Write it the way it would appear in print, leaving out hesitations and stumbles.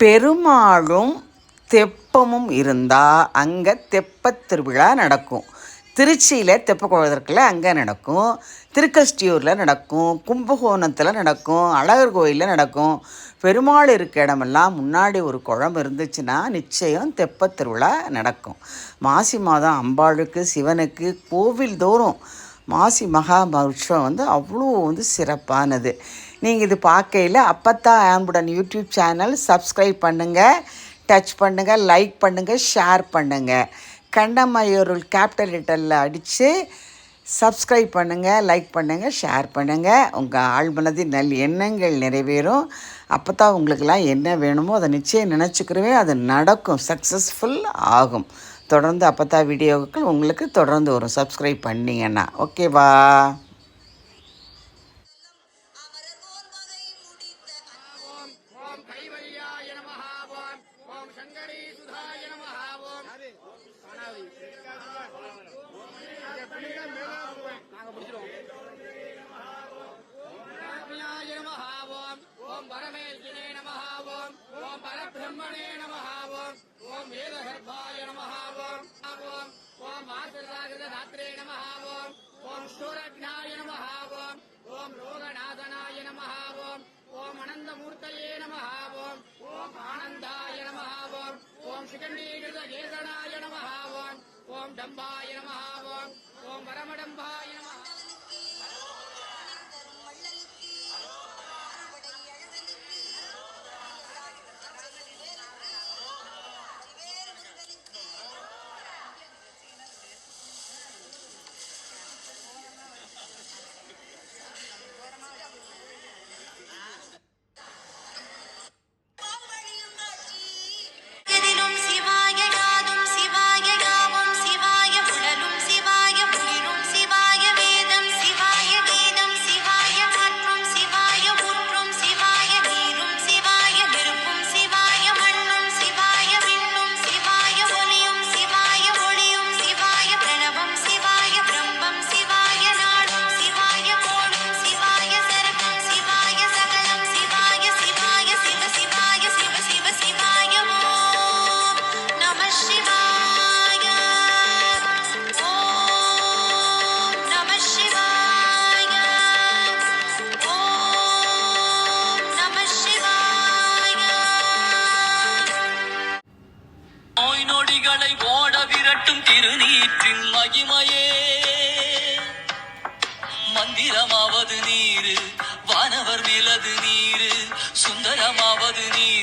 பெருமாளும் தெப்பமும் இருந்தால் அங்கே தெப்பத் திருவிழா நடக்கும். திருச்சியில் தெப்பக்குளம் இருக்குல்ல, அங்கே நடக்கும். திருக்கஷ்டியூரில் நடக்கும். கும்பகோணத்தில் நடக்கும். அழகர் கோயிலில் நடக்கும். பெருமாள் இருக்க இடமெல்லாம் முன்னாடி ஒரு குளம் இருந்துச்சுன்னா நிச்சயம் தெப்பத் திருவிழா நடக்கும். மாசி மாதம் அம்பாளுக்கு சிவனுக்கு கோவில் தோறும் மாசி மகா உற்சவம் அவ்வளோ சிறப்பானது. நீங்கள் இது பார்க்கையில் அப்பத்தா ஆம்புடன் யூடியூப் சேனல் சப்ஸ்கிரைப் பண்ணுங்கள், டச் பண்ணுங்கள், லைக் பண்ணுங்கள், ஷேர் பண்ணுங்கள். கண்டமயூருள் கேபிட்டல் லெட்டரில் அடித்து சப்ஸ்கிரைப் பண்ணுங்கள், லைக் பண்ணுங்கள், ஷேர் பண்ணுங்கள். உங்கள் ஆழ்மனதின் நல் எண்ணங்கள் நிறைவேறும். அப்போ தான் உங்களுக்கெல்லாம் என்ன வேணுமோ அதை நிச்சயம் நினச்சிக்கிறவே அது நடக்கும், சக்ஸஸ்ஃபுல் ஆகும். தொடர்ந்து அப்பத்தா வீடியோக்கள் உங்களுக்கு தொடர்ந்து வரும், சப்ஸ்கிரைப் பண்ணிங்கன்னா. ஓகேவா? ஓம் டம்பாய நமஹ. ஓம் வரமடம்பாய நமஹ. ஓட விரட்டும் திருநீற்றின் மகிமையே, மந்திரமாவது நீரு, வானவர் நிலது நீரு, சுந்தரமாவது நீரு.